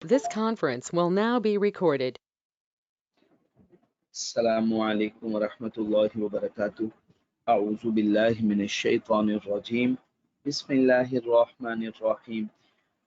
This conference will now be recorded. अस्सलामु अलैकुम वरहमतुल्लाहि वबरकातुहू। अऊज़ु बिल्लाहि मिनश शैतानिर रजीम। बिस्मिल्लाहिर रहमानिर रहीम।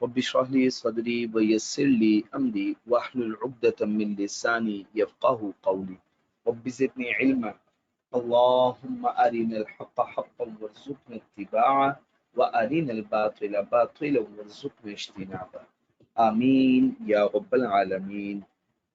रब्बि इश्रह ली सदरी व यस्सिर ली अमरी वहलुल उक़दतम मिन लिसानी यफ़क़हू क़ौली। रब्बि ज़िदनी इल्मा। अल्लाहुम्मा अरिनल हक़्क़ हक़्क़न वरज़ुक़ना इत्तिबाअह व अरिनल बातिला बातिलन वरज़ुक़ना इज्तिनाबह। आमीन या रब्बल आलमीन।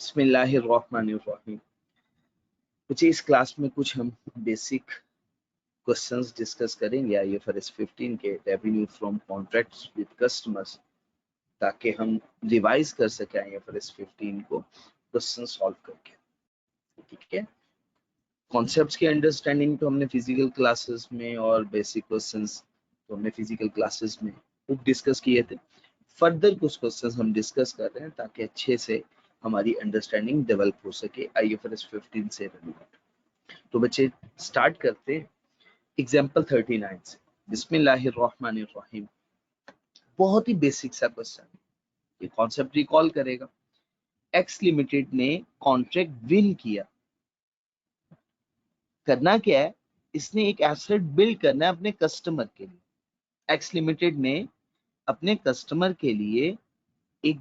बिस्मिल्लाहिर्रहमानिर्रहीम। बच्चे इस क्लास में कुछ हम बेसिक क्वेश्चंस डिस्कस करेंगे आईएफआरएस 15 के revenue from contracts with customers, ताकि हम रिवाइज कर सकें आईएफआरएस 15 को क्वेश्चन सॉल्व करके। ठीक है, कॉन्सेप्ट्स की अंडरस्टैंडिंग तो हमने फिजिकल क्लासेस में और बेसिक क्वेश्चंस तो हमने फिजिकल क्लासेस में खूब डिस्कस किए थे। फर्दर कुछ क्वेश्चंस हम डिस्कस कर रहे हैं ताकि अच्छे से हमारी अंडरस्टैंडिंग डेवलप हो सके आईएफआरएस 15 से रिलेटेड। तो बच्चे स्टार्ट करते हैं एग्जाम्पल 39 से। बिस्मिल्लाहिर्रहमानिर्रहीम। बहुत ही बेसिक सा क्वेश्चन, ये कॉन्सेप्ट रिकॉल करेगा। एक्स लिमिटेड ने कॉन्ट्रैक्ट विन किया। करना क्या है, इसने एक एसेट बिल्ड करना है अपने कस्टमर के लिए। एक्स लिमिटेड ने अपने कस्टमर के लिए एक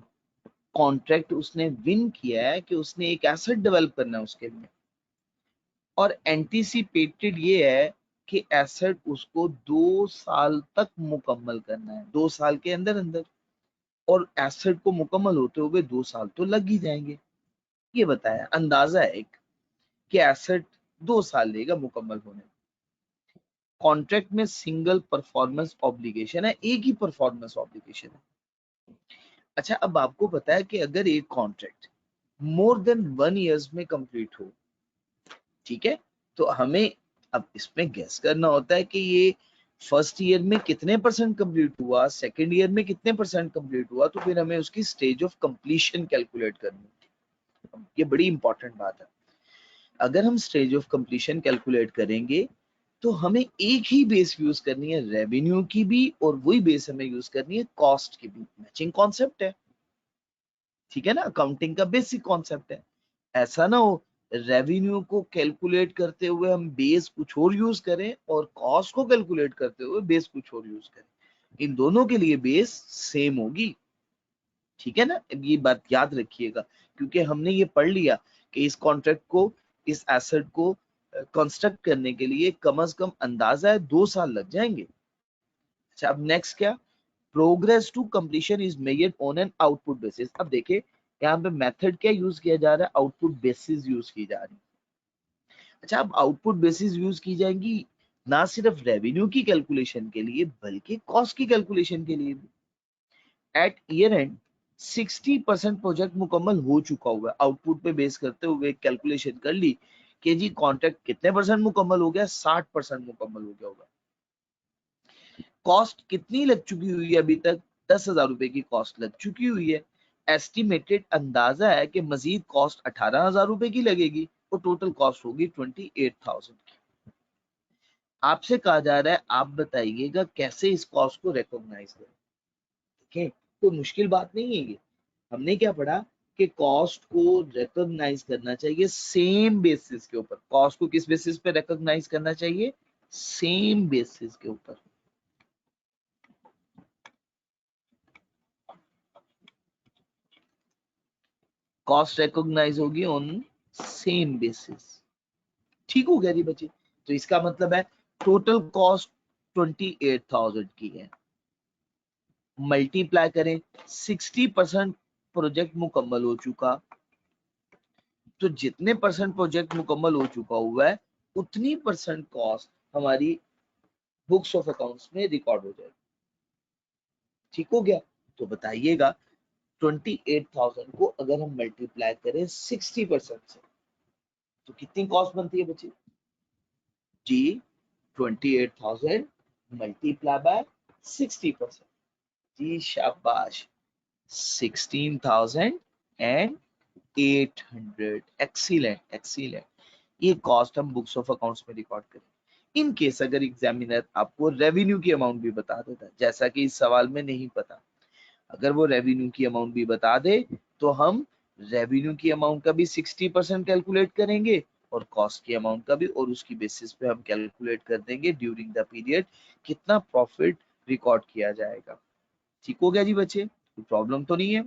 कॉन्ट्रैक्ट उसने विन किया है कि उसने एक एसेट डेवलप करना है उसके लिए, और एंटीसिपेटेड ये है कि एसेट उसको 2 साल तक मुकम्मल करना है, 2 साल के अंदर अंदर। और एसेट को मुकम्मल होते हुए 2 साल तो लग ही जाएंगे। ये बताया, अंदाजा है एक कि एसेट 2 साल लेगा मुकम्मल होने में। कॉन्ट्रैक्ट में सिंगल परफॉर्मेंस ऑब्लिगेशन है, एक ही परफॉर्मेंस ऑब्लिगेशन है। अच्छा, अब आपको पता है कि अगर एक कॉन्ट्रैक्ट मोर देन 1 ईयर्स में कंप्लीट हो, ठीक है, तो हमें अब इसमें गेस करना होता है कि ये फर्स्ट ईयर में कितने परसेंट कंप्लीट हुआ, सेकंड ईयर में कितने परसेंट कंप्लीट हुआ, तो फिर हमें उसकी स्टेज ऑफ कंप्लीशन कैलकुलेट करनी है। ये बड़ी इंपॉर्टेंट बात है। अगर हम स्टेज ऑफ कंप्लीशन कैलकुलेट करेंगे तो हमें एक ही बेस यूज करनी है, रेवेन्यू की भी, और वही बेस हमें यूज करनी है कॉस्ट की भी। मैचिंग कॉन्सेप्ट है, ठीक है ना, अकाउंटिंग का बेसिक कॉन्सेप्ट है। ऐसा ना हो रेवेन्यू को कैलकुलेट करते हुए हम बेस कुछ और यूज करें और कॉस्ट को कैलकुलेट करते हुए बेस कुछ और यूज करें। इन दोनों के लिए बेस सेम होगी, ठीक है ना। ये बात याद रखिएगा, क्योंकि हमने ये पढ़ लिया कि इस कॉन्ट्रैक्ट को, इस एसेट को कंस्ट्रक्ट करने के लिए कम से कम अंदाजा है 2 साल लग जाएंगे। अच्छा, अब नेक्स्ट क्या, progress to completion is measured on an output basis. अब देखिए यहाँ पे मेथड क्या यूज किया जा रहा है, आउटपुट बेसिस यूज की जा रही है। अच्छा, अब आउटपुट बेसिस यूज की जाएंगी ना सिर्फ रेवेन्यू की कैलकुलेशन के लिए बल्कि कॉस्ट की कैलकुलेशन के लिए भी। एट ईयर एंड 60% प्रोजेक्ट मुकम्मल हो चुका हुआ है। आउटपुट पे बेस करते हुए कैलकुलेशन कर ली कि जी कॉन्ट्रैक्ट कितने परसेंट मुकम्मल हो गया, 60% मुकम्मल हो गया होगा। कॉस्ट कितनी लग चुकी हुई है अभी तक, 10,000 रुपए की कॉस्ट लग चुकी हुई है। एस्टिमेटेड अंदाजा है कि मजीद कॉस्ट 18,000 रुपए की लगेगी और टोटल कॉस्ट होगी 28,000 की। आपसे कहा जा रहा है आप बताइएगा कैसे इस कॉस्ट को रिकॉग्नाइज करें। ठीक, कोई मुश्किल बात नहीं है ये। हमने क्या पढ़ा कि कॉस्ट को रिकॉग्नाइज करना चाहिए सेम बेसिस के ऊपर। कॉस्ट को किस बेसिस पे रिकॉग्नाइज करना चाहिए, सेम बेसिस के ऊपर। कॉस्ट रिकॉग्नाइज होगी ऑन सेम बेसिस। ठीक हो गया जी बच्चे। तो इसका मतलब है टोटल कॉस्ट 28,000 की है, मल्टीप्लाई करें 60% प्रोजेक्ट मुकम्मल हो चुका, तो जितने परसेंट प्रोजेक्ट मुकम्मल हो चुका हुआ है उतनी परसेंट कॉस्ट हमारी बुक्स ऑफ अकाउंट्स में रिकॉर्ड हो जाएगी। ठीक हो गया। तो बताइएगा 28,000 को अगर हम मल्टीप्लाई करें 60% से तो कितनी कॉस्ट बनती है बच्चे जी, 28,000 मल्टीप्लाई बाय 60%। जी शाबाश, 16,800। Excellent excellent. ये कॉस्ट हम बुक्स ऑफ अकाउंट्स में रिकॉर्ड करें। इन केस अगर एग्जामिनर आपको रेवेन्यू की अमाउंट भी बता देता, जैसा कि इस सवाल में नहीं पता, अगर वो रेवेन्यू की अमाउंट भी बता दे तो हम रेवेन्यू की अमाउंट का भी 60% कैलकुलेट करेंगे और कॉस्ट की अमाउंट का भी, और उसकी बेसिस पे हम कैलकुलेट कर देंगे ड्यूरिंग द पीरियड कितना प्रॉफिट रिकॉर्ड किया जाएगा। ठीक हो गया जी बच्चे, कोई प्रॉब्लम तो नहीं है?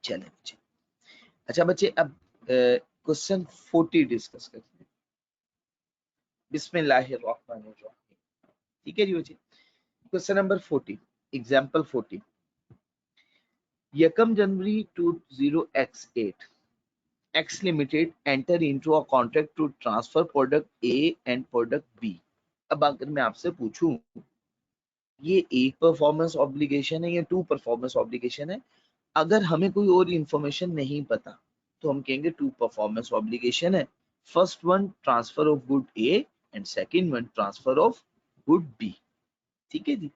चले बच्चे। अच्छा बच्चे, अब क्वेश्चन 40 डिस्कस करते हैं। बिस्मिल्लाहिर्रहमानिर्रहीम। ठीक है जी बच्चे, क्वेश्चन नंबर 40, एग्जांपल 40। यकम जनवरी 20x8, X Limited enter into a contract to transfer product A and product B। अब अगर मैं आपसे पूछूं ये एक परफॉर्मेंस ऑब्लिगेशन है या टू परफॉर्मेंस ऑब्लिगेशन है, अगर हमें कोई और इंफॉर्मेशन नहीं पता तो हम कहेंगे टू परफॉर्मेंस ऑब्लिगेशन है। First one transfer of good A and second one transfer of good B. ठीक है जी।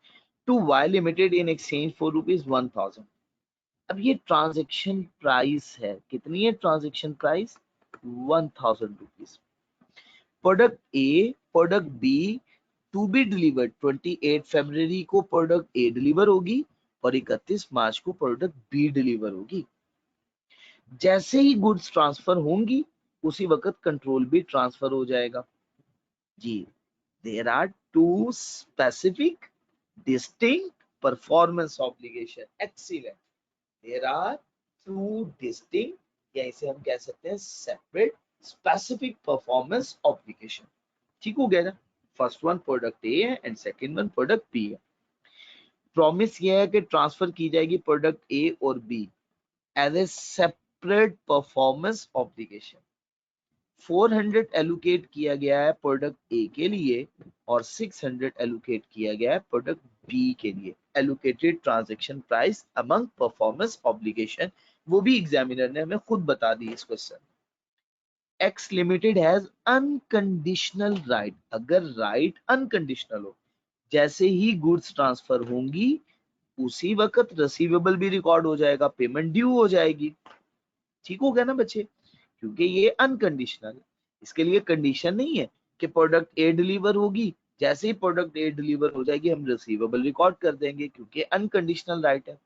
To Y limited in exchange for ₹1000। अब ये ट्रांजेक्शन प्राइस है, कितनी है transaction price? ₹1000। Product A product B to be delivered 28 फरवरी को प्रोडक्ट ए डिलीवर होगी और 31 मार्च को प्रोडक्ट बी डिलीवर होगी। जैसे ही गुड्स ट्रांसफर होंगी उसी वक्त कंट्रोल भी ट्रांसफर हो जाएगा। जी, there are two specific distinct performance obligation. Excellent. There are two distinct, या इसे हम कह सकते हैं सेपरेट स्पेसिफिक परफॉर्मेंस ऑब्लिगेशन। ठीक हो गया ना? फर्स्ट वन प्रोडक्ट ए है and second one product B है। प्रॉमिस ये है कि ट्रांसफर की जाएगी प्रोडक्ट ए और B as a separate performance obligation. 400 allocate किया गया है प्रोडक्ट ए के लिए और 600 एलोकेट किया गया है प्रोडक्ट बी के लिए। Allocated transaction price among performance obligation, वो भी एग्जामिनर ने हमें खुद बता दी इस question. X limited has unconditional right. अगर राइट अनकंडीशनल हो, जैसे ही गुड्स ट्रांसफर होंगी उसी वक्त रिसीवेबल भी रिकॉर्ड हो जाएगा, पेमेंट ड्यू हो जाएगी। ठीक हो गया ना बच्चे? क्योंकि ये अनकंडीशनल है, इसके लिए कंडीशन नहीं है कि प्रोडक्ट ए डिलीवर होगी, जैसे ही प्रोडक्ट ए डिलीवर हो जाएगी हम रिसीवेबल रिकॉर्ड कर देंगे, क्योंकि अनकंडीशनल राइट है।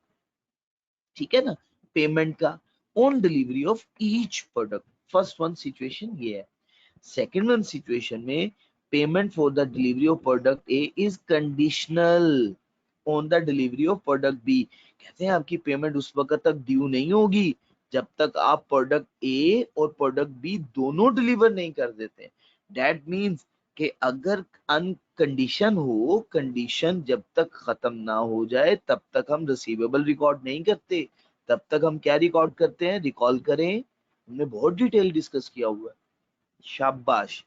ठीक है ना? पेमेंट का on delivery of each product. First one situation ये है। सेकंड वन सिचुएशन में payment for the delivery of product A is conditional on the delivery of product B. कहते हैं आपकी पेमेंट उस वक्त तक ड्यू नहीं होगी जब तक आप प्रोडक्ट ए और प्रोडक्ट बी दोनों डिलीवर नहीं कर देते। दैट मींस कि अगर अनकंडीशन हो, कंडीशन जब तक खत्म ना हो जाए तब तक हम रिसीवेबल रिकॉर्ड नहीं करते, तब तक हम क्या रिकॉर्ड करते हैं? रिकॉल करें, हमने बहुत डिटेल डिस्कस किया हुआ है। शाबाश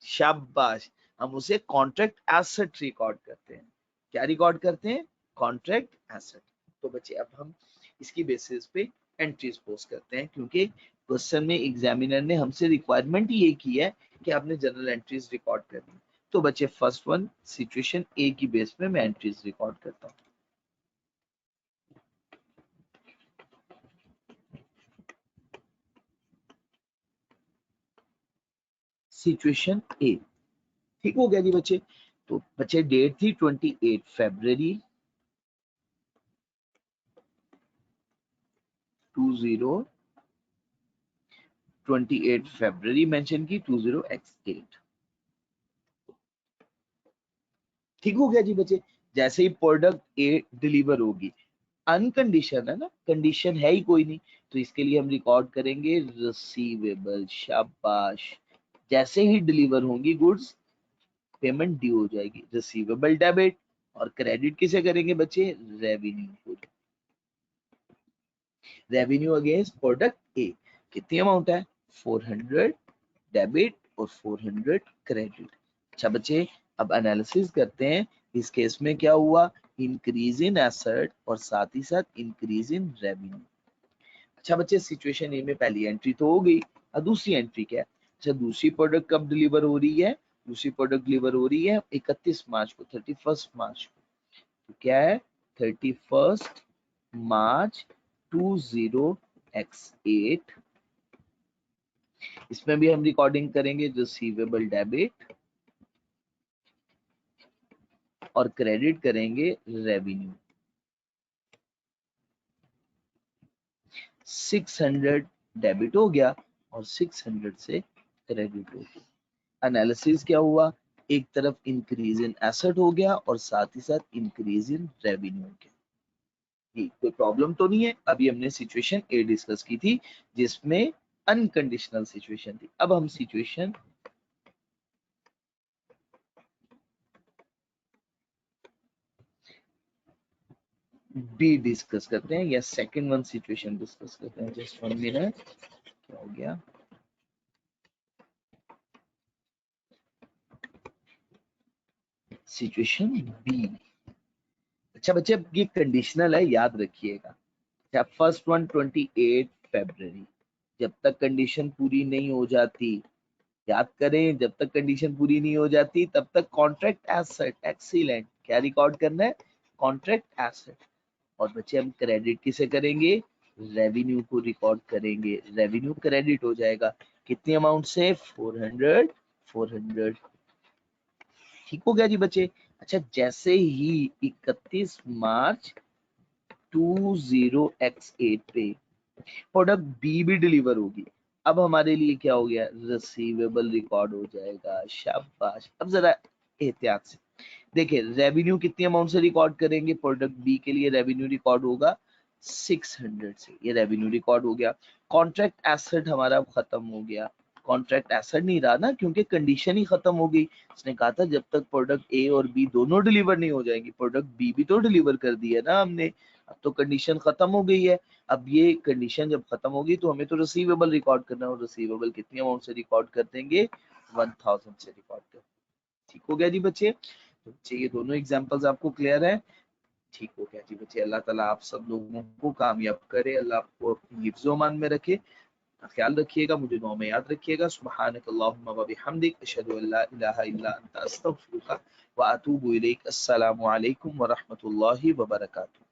शाबाश। हम उसे कॉन्ट्रैक्ट एसेट रिकॉर्ड करते हैं। क्या रिकॉर्ड करते हैं? Contract asset. तो बच्चे अब हम इसकी बेसिस पे एंट्रीज पोस्ट करते हैं, क्योंकि क्वेश्चन में एग्जामिनर ने हमसे रिक्वायरमेंट ही ये की है कि आपने जनरल एंट्रीज रिकॉर्ड करनी। तो बच्चे फर्स्ट वन सिचुएशन ए की बेस पे मैं एंट्रीज रिकॉर्ड करता हूँ। सिचुएशन ए। ठीक हो गया जी बच्चे? तो बच्चे डेट थी 28 फरवरी 28 फरवरी मेंशन की 20x8। ठीक हो गया जी बच्चे? जैसे ही प्रोडक्ट ए डिलीवर होगी, अनकंडीशन है ना, कंडीशन है ही कोई नहीं, तो इसके लिए हम रिकॉर्ड करेंगे रिसीवेबल। शाबाश। जैसे ही डिलीवर होंगी गुड्स पेमेंट ड्यू हो जाएगी, रिसीवेबल डेबिट। और क्रेडिट किसे करेंगे बच्चे? रेवेन्यू। रेवेन्यू अगेंस्ट प्रोडक्ट ए कितनी अमाउंट है? 400 डेबिट और 400 क्रेडिट। अच्छा बच्चे, अब एनालिसिस करते हैं। इस केस में क्या हुआ? इंक्रीज इन एसेट और साथ ही साथ इंक्रीज इन रेवेन्यू। अच्छा बच्चे, सिचुएशन ए में पहली एंट्री तो हो गई, अब दूसरी एंट्री क्या है? अच्छा, दूसरी प्रोडक्ट कब डिलीवर हो रही है? दूसरी प्रोडक्ट डिलीवर हो रही है 31 मार्च को, 31 मार्च को। तो क्या है 31 मार्च 20x8। इसमें भी हम रिकॉर्डिंग करेंगे रिसीवेबल डेबिट और क्रेडिट करेंगे रेवेन्यू। 600 डेबिट हो गया और 600 से क्रेडिट हो गया। एनालिसिस क्या हुआ, एक तरफ इंक्रीज इन एसेट हो गया और साथ ही साथ इंक्रीज इन रेवेन्यू हो गया। कोई प्रॉब्लम तो नहीं है। अभी हमने सिचुएशन ए डिस्कस की थी जिसमें अनकंडीशनल सिचुएशन थी। अब हम सिचुएशन बी डिस्कस करते हैं, या सेकंड वन सिचुएशन डिस्कस करते हैं। जस्ट 1 मिनट, क्या हो गया, सिचुएशन बी। अच्छा बच्चे, अब ये कंडीशनल है, याद रखिएगा। अच्छा, फर्स्ट वन 28 फरवरी, जब तक कंडीशन पूरी नहीं हो जाती, याद करें, जब तक कंडीशन पूरी नहीं हो जाती तब तक कॉन्ट्रैक्ट एसेट, एक्सीलेंट, क्या रिकॉर्ड करना है, कॉन्ट्रैक्ट एसेट। और बच्चे हम क्रेडिट किसे करेंगे, रेवेन्यू को रिकॉर्ड करेंगे। रेवेन्यू क्रेडिट हो जाएगा कितनी अमाउंट से, 400। ठीक हो गया जी बच्चे। अच्छा, जैसे ही 31 मार्च 20x8 पे प्रोडक्ट बी भी डिलीवर होगी, अब हमारे लिए क्या हो गया, रिसीवेबल रिकॉर्ड हो जाएगा। शाबाश। अब जरा एहतियात से देखिए, रेवेन्यू कितनी अमाउंट से रिकॉर्ड करेंगे, प्रोडक्ट बी के लिए रेवेन्यू रिकॉर्ड होगा 600 से, ये रेवेन्यू रिकॉर्ड हो गया। कॉन्ट्रैक्ट एसेट हमारा खत्म हो गया, कॉन्ट्रैक्ट एसेट नहीं रहा ना, क्योंकि कंडीशन ही खत्म हो गई। उसने कहा था जब तक प्रोडक्ट ए और बी दोनों डिलीवर नहीं हो जाएंगी, प्रोडक्ट बी भी तो डिलीवर कर दी है ना हमने, अब तो कंडीशन खत्म हो गई है। अब ये कंडीशन जब खत्म होगी तो हमें तो रिसीवेबल रिकॉर्ड करना है, और रिसीवेबल कितनी अमाउंट से रिकॉर्ड कर देंगे, 1000 से रिकॉर्ड कर। ठीक हो गया जी बच्चे। तो बच्चे ये दोनों एग्जांपल्स आपको क्लियर है। ठीक हो गया जी बच्चे। अल्लाह ताला आप सब लोगों को कामयाब करे, अल्लाह आपको अपनी हिफ्ज़ो मान में रखे। ख्याल रखिएगा, मुझे दुआ में याद रखिएगा। सुब्हानकल्लाहुम्मा व बिहम्दिक, अशहदु अल्ला इलाहा इल्ला अंता, अस्तगफिरुका व अतूबु इलैक। अस्सलामु अलैकुम व रहमतुल्लाहि व बरकातुहू।